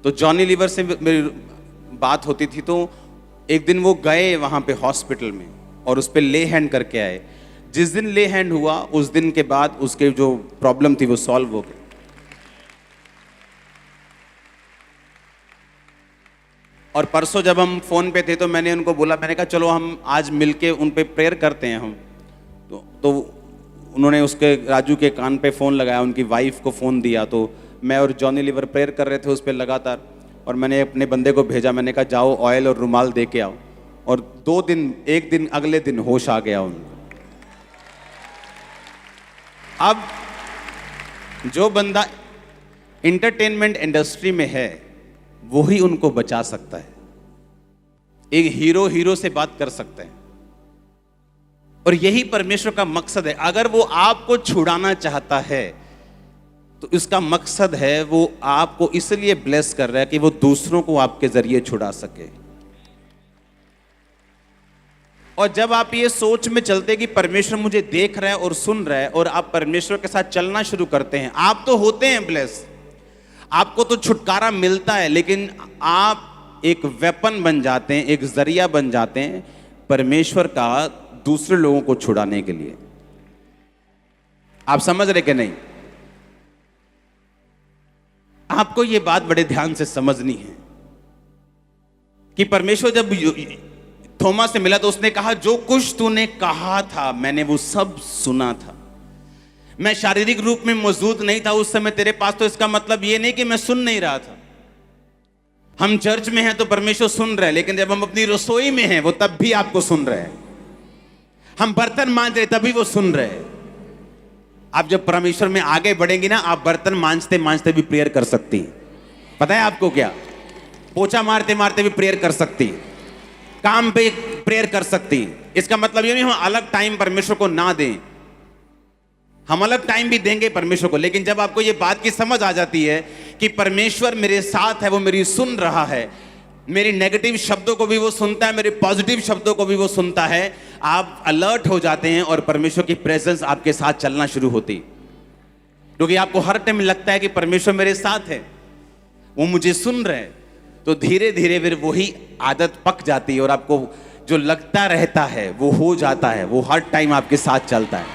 तो जॉनी लीवर से मेरी बात होती थी, तो एक दिन वो गए वहां पे हॉस्पिटल में और उस पे ले हैंड करके आए। जिस दिन ले हैंड हुआ उस दिन के बाद उसके जो प्रॉब्लम थी वो सॉल्व हो गई। और परसों जब हम फोन पे थे तो मैंने उनको बोला, मैंने कहा चलो हम आज मिलके उन पे प्रेयर करते हैं हम। तो उन्होंने उसके, राजू के कान पे फोन लगाया, उनकी वाइफ को फोन दिया, तो मैं और जॉनी लीवर प्रेयर कर रहे थे उस पर लगातार। और मैंने अपने बंदे को भेजा, मैंने कहा जाओ ऑयल और रुमाल दे के आओ। और 2 दिन, एक दिन अगले दिन होश आ गया उनको। अब जो बंदा इंटरटेनमेंट इंडस्ट्री में है वही उनको बचा सकता है। एक हीरो से बात कर सकते हैं, और यही परमेश्वर का मकसद है। अगर वो आपको छुड़ाना चाहता है तो इसका मकसद है वो आपको इसलिए ब्लेस कर रहा है कि वो दूसरों को आपके जरिए छुड़ा सके। और जब आप ये सोच में चलते कि परमेश्वर मुझे देख रहा है और सुन रहा है, और आप परमेश्वर के साथ चलना शुरू करते हैं, आप तो होते हैं ब्लेस, आपको तो छुटकारा मिलता है, लेकिन आप एक वेपन बन जाते हैं, एक जरिया बन जाते हैं परमेश्वर का दूसरे लोगों को छुड़ाने के लिए। आप समझ रहे कि नहीं? आपको यह बात बड़े ध्यान से समझनी है कि परमेश्वर जब थोमा से मिला तो उसने कहा, जो कुछ तूने कहा था मैंने वो सब सुना था। मैं शारीरिक रूप में मौजूद नहीं था उस समय तेरे पास, तो इसका मतलब ये नहीं कि मैं सुन नहीं रहा था। हम चर्च में हैं तो परमेश्वर सुन रहे हैं, लेकिन जब हम अपनी रसोई में हैं वो तब भी आपको सुन रहे हैं। हम बर्तन मांज रहे तभी वो सुन रहे हैं। आप जब परमेश्वर में आगे बढ़ेंगी ना, आप बर्तन मांजते मांजते भी प्रेयर कर सकती हैं। पता है आपको क्या? पोछा मारते मारते भी प्रेयर कर सकती हैं, काम पे प्रेयर कर सकती हैं। इसका मतलब ये नहीं हम अलग टाइम परमेश्वर को ना दें, हम अलग टाइम भी देंगे परमेश्वर को। लेकिन जब आपको ये बात की समझ आ जाती है कि परमेश्वर मेरे साथ है, वो मेरी सुन रहा है, मेरी नेगेटिव शब्दों को भी वो सुनता है, मेरे पॉजिटिव शब्दों को भी वो सुनता है, आप अलर्ट हो जाते हैं और परमेश्वर की प्रेजेंस आपके साथ चलना शुरू होती। क्योंकि आपको हर टाइम लगता है कि परमेश्वर मेरे साथ है, वो मुझे सुन रहे हैं, तो धीरे धीरे फिर वही आदत पक जाती है और आपको जो लगता रहता है वो हो जाता है, वो हर टाइम आपके साथ चलता है।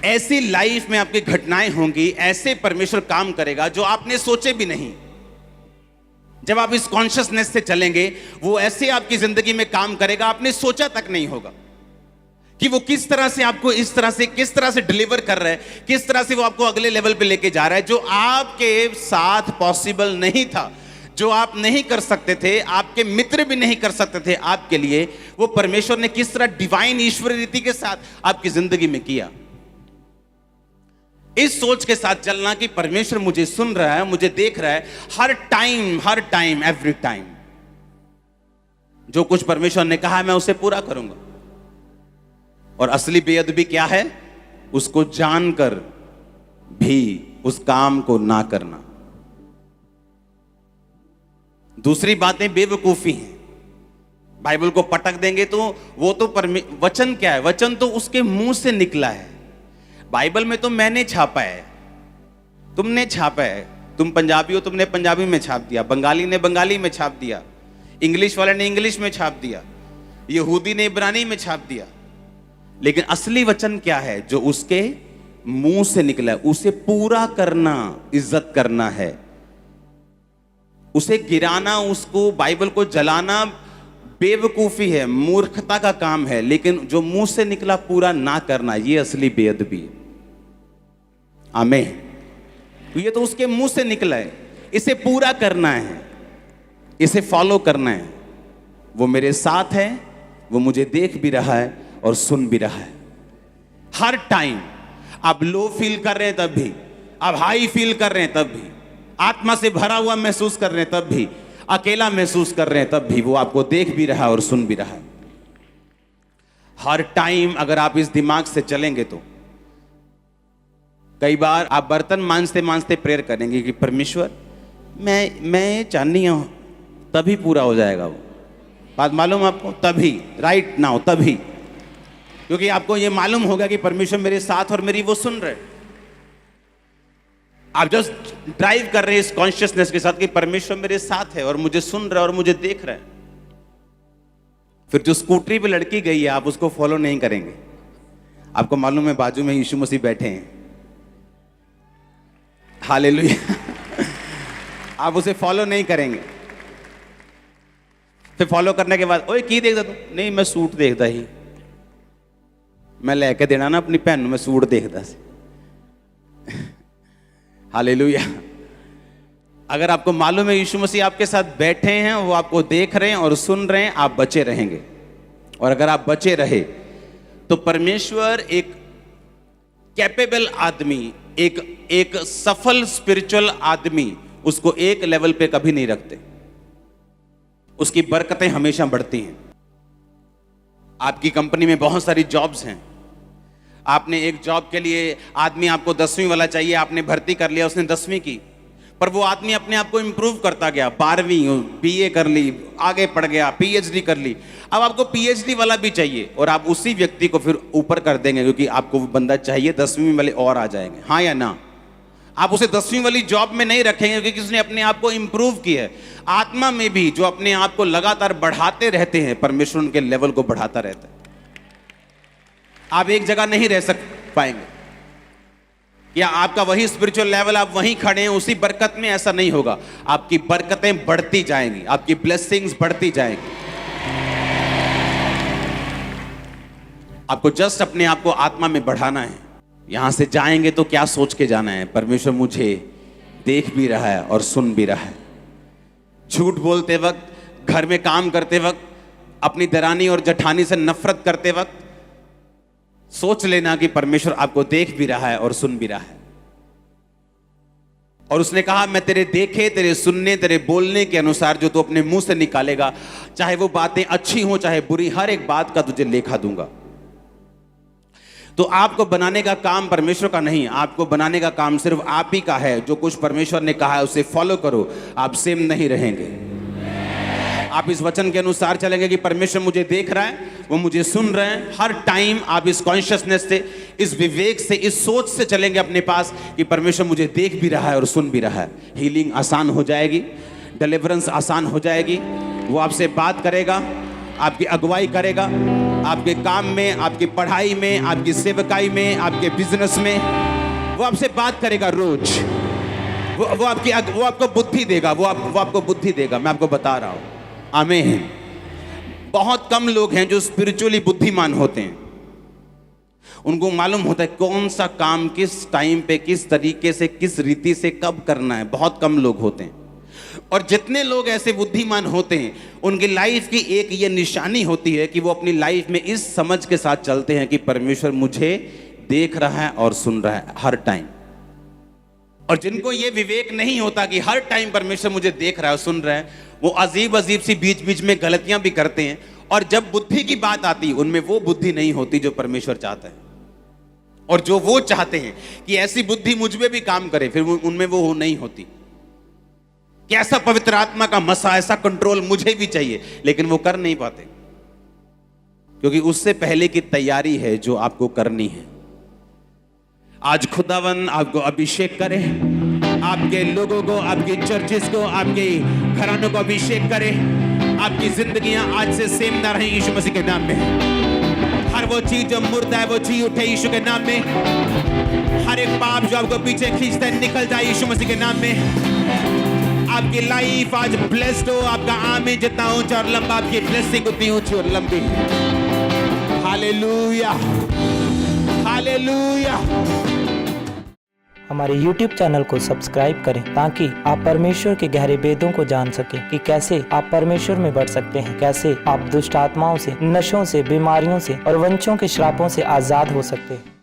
ऐसी लाइफ में आपकी घटनाएं होंगी, ऐसे परमेश्वर काम करेगा जो आपने सोचे भी नहीं। जब आप इस कॉन्शियसनेस से चलेंगे, वो ऐसे आपकी जिंदगी में काम करेगा, आपने सोचा तक नहीं होगा कि वो किस तरह से आपको इस तरह से किस तरह से डिलीवर कर रहा है, किस तरह से वो आपको अगले लेवल पे लेके जा रहा है, जो आपके साथ पॉसिबल नहीं था, जो आप नहीं कर सकते थे, आपके मित्र भी नहीं कर सकते थे आपके लिए, वो परमेश्वर ने किस तरह डिवाइन ईश्वरीय रीति के साथ आपकी जिंदगी में किया। इस सोच के साथ चलना कि परमेश्वर मुझे सुन रहा है, मुझे देख रहा है, हर टाइम एवरी टाइम जो कुछ परमेश्वर ने कहा है मैं उसे पूरा करूंगा। और असली बेअदबी क्या है? उसको जानकर भी उस काम को ना करना। दूसरी बातें बेवकूफी हैं। बाइबल को पटक देंगे तो वो तो वचन क्या है? वचन तो उसके मुंह से निकला है। बाइबल में तो मैंने छापा है, तुमने छापा है। तुम पंजाबी हो, तुमने पंजाबी में छाप दिया, बंगाली ने बंगाली में छाप दिया, इंग्लिश वाले ने इंग्लिश में छाप दिया, यहूदी ने इब्रानी में छाप दिया। लेकिन असली वचन क्या है? जो उसके मुंह से निकला है, उसे पूरा करना, इज्जत करना है। उसे गिराना, उसको बाइबल को जलाना बेवकूफी है, मूर्खता का काम है। लेकिन जो मुंह से निकला पूरा ना करना, ये असली बेअदबी है। आमीन। ये तो उसके मुंह से निकला है, इसे पूरा करना है, इसे फॉलो करना है। वो मेरे साथ है, वो मुझे देख भी रहा है और सुन भी रहा है। हर टाइम आप लो फील कर रहे हैं तब भी, आप हाई फील कर रहे हैं तब भी, आत्मा से भरा हुआ महसूस कर रहे हैं तब भी, अकेला महसूस कर रहे हैं तब भी, वो आपको देख भी रहा है और सुन भी रहा है। हर टाइम अगर आप इस दिमाग से चलेंगे तो कई बार आप बर्तन मांजते मांजते प्रेयर करेंगे कि परमेश्वर मैं चाहनी हूं, तभी पूरा हो जाएगा। वो बात मालूम आपको? तभी, राइट नाउ, तभी। क्योंकि आपको ये मालूम होगा कि परमेश्वर मेरे साथ और मेरी वो सुन रहे। आप जस्ट ड्राइव कर रहे हैं इस कॉन्शियसनेस के साथ कि परमेश्वर मेरे साथ है और मुझे सुन रहा है और मुझे देख रहा है। फिर जो स्कूटरी पे लड़की गई है, आप उसको फॉलो नहीं करेंगे। आपको मालूम है बाजू में यीशु मसीह बैठे हैं, हालेलुया। आप उसे फॉलो नहीं करेंगे। फिर फॉलो करने के बाद, ओए की देखदा तू? नहीं, मैं सूट देखदा ही, मैं लेके देना ना अपनी भैन, मैं सूट देखदा सी। हालेलुया। अगर आपको मालूम है यीशु मसीह आपके साथ बैठे हैं, वो आपको देख रहे हैं और सुन रहे हैं, आप बचे रहेंगे। और अगर आप बचे रहे तो परमेश्वर एक कैपेबल आदमी, एक सफल स्पिरिचुअल आदमी, उसको एक लेवल पे कभी नहीं रखते। उसकी बरकतें हमेशा बढ़ती हैं। आपकी कंपनी में बहुत सारी जॉब्स हैं। आपने एक जॉब के लिए आदमी आपको 10वीं वाला चाहिए, आपने भर्ती कर लिया, उसने 10वीं की, पर वो आदमी अपने आप को इंप्रूव करता गया, 12वीं बीए कर ली, आगे पढ़ गया, पीएचडी कर ली। अब आपको पीएचडी वाला भी चाहिए और आप उसी व्यक्ति को फिर ऊपर कर देंगे क्योंकि आपको वो बंदा चाहिए, 10वीं वाले और आ जाएंगे। हाँ या ना? आप उसे 10वीं वाली जॉब में नहीं रखेंगे क्योंकि उसने अपने आप को इंप्रूव किया है। आत्मा में भी जो अपने आप को लगातार बढ़ाते रहते हैं, परमेश्वर उनके लेवल को बढ़ाता रहता है। आप एक जगह नहीं रह पाएंगे, या आपका वही स्पिरिचुअल लेवल, आप वहीं खड़े हैं उसी बरकत में, ऐसा नहीं होगा। आपकी बरकतें बढ़ती जाएंगी, आपकी ब्लेसिंग्स बढ़ती जाएंगी। आपको जस्ट अपने आप को आत्मा में बढ़ाना है। यहां से जाएंगे तो क्या सोच के जाना है? परमेश्वर मुझे देख भी रहा है और सुन भी रहा है। झूठ बोलते वक्त, घर में काम करते वक्त, अपनी दरानी और जेठानी से नफरत करते वक्त सोच लेना कि परमेश्वर आपको देख भी रहा है और सुन भी रहा है। और उसने कहा, मैं तेरे देखे, तेरे सुनने, तेरे बोलने के अनुसार जो तू अपने मुंह से निकालेगा, चाहे वो बातें अच्छी हो चाहे बुरी, हर एक बात का तुझे लेखा दूंगा। तो आपको बनाने का काम परमेश्वर का नहीं, आपको बनाने का काम सिर्फ आप ही का है। जो कुछ परमेश्वर ने कहा है उसे फॉलो करो, आप सेम नहीं रहेंगे। आप इस वचन के अनुसार चलेंगे कि परमेश्वर मुझे देख रहा है, वो मुझे सुन रहे हैं। हर टाइम आप इस कॉन्शियसनेस से, इस विवेक से, इस सोच से चलेंगे अपने पास कि परमेश्वर मुझे देख भी रहा है और सुन भी रहा है। हीलिंग आसान हो जाएगी, डिलीवरेंस आसान हो जाएगी। वो आपसे बात करेगा, आपकी अगुवाई करेगा, आपके काम में, आपकी पढ़ाई में, आपकी सेवकाई में, आपके बिजनेस में। वो आपसे बात करेगा रोज। वो आपको बुद्धि देगा, वो आपको बुद्धि देगा। मैं आपको बता रहा हूं, आमीन। बहुत कम लोग हैं जो स्पिरिचुअली बुद्धिमान होते हैं। उनको मालूम होता है कौन सा काम किस टाइम पे, किस तरीके से, किस रीति से कब करना है। बहुत कम लोग होते हैं। और जितने लोग ऐसे बुद्धिमान होते हैं, उनकी लाइफ की एक ये निशानी होती है कि वो अपनी लाइफ में इस समझ के साथ चलते हैं कि परमेश्वर मुझे देख रहा है और सुन रहा है हर टाइम। और जिनको ये विवेक नहीं होता कि हर टाइम परमेश्वर मुझे देख रहा है और सुन रहा है, वो अजीब अजीब सी बीच बीच में गलतियां भी करते हैं। और जब बुद्धि की बात आती, उनमें वो बुद्धि नहीं होती जो परमेश्वर चाहता है। और जो वो चाहते हैं कि ऐसी बुद्धि मुझ में भी काम करे, फिर उनमें वो नहीं होती। कि ऐसा पवित्र आत्मा का मसा, ऐसा कंट्रोल मुझे भी चाहिए, लेकिन वो कर नहीं पाते, क्योंकि उससे पहले की तैयारी है जो आपको करनी है। आज खुदावन आपको अभिषेक करे, आपके लोगों को, आपकी चर्चेस को, आपके घरानों को अभिषेक करे। आपकी जिंदगियां आज से सेम ना रहे यीशु मसीह के नाम में। हर वो चीज जो मुर्दा है वो जी उठे यीशु के नाम में। हर एक पाप जो आपको पीछे खींचता है निकल जाए यीशु मसीह के नाम में। आपकी लाइफ आज ब्लेस्ड हो। आपका आमीन जितना ऊंचा और लंबा, आपकी ब्लेसिंग उतनी ऊंची और लंबी। Hallelujah, hallelujah. हमारे YouTube चैनल को सब्सक्राइब करें ताकि आप परमेश्वर के गहरे भेदों को जान सकें कि कैसे आप परमेश्वर में बढ़ सकते हैं, कैसे आप दुष्ट आत्माओं से, नशों से, बीमारियों से और वंशों के श्रापों से आजाद हो सकते हैं।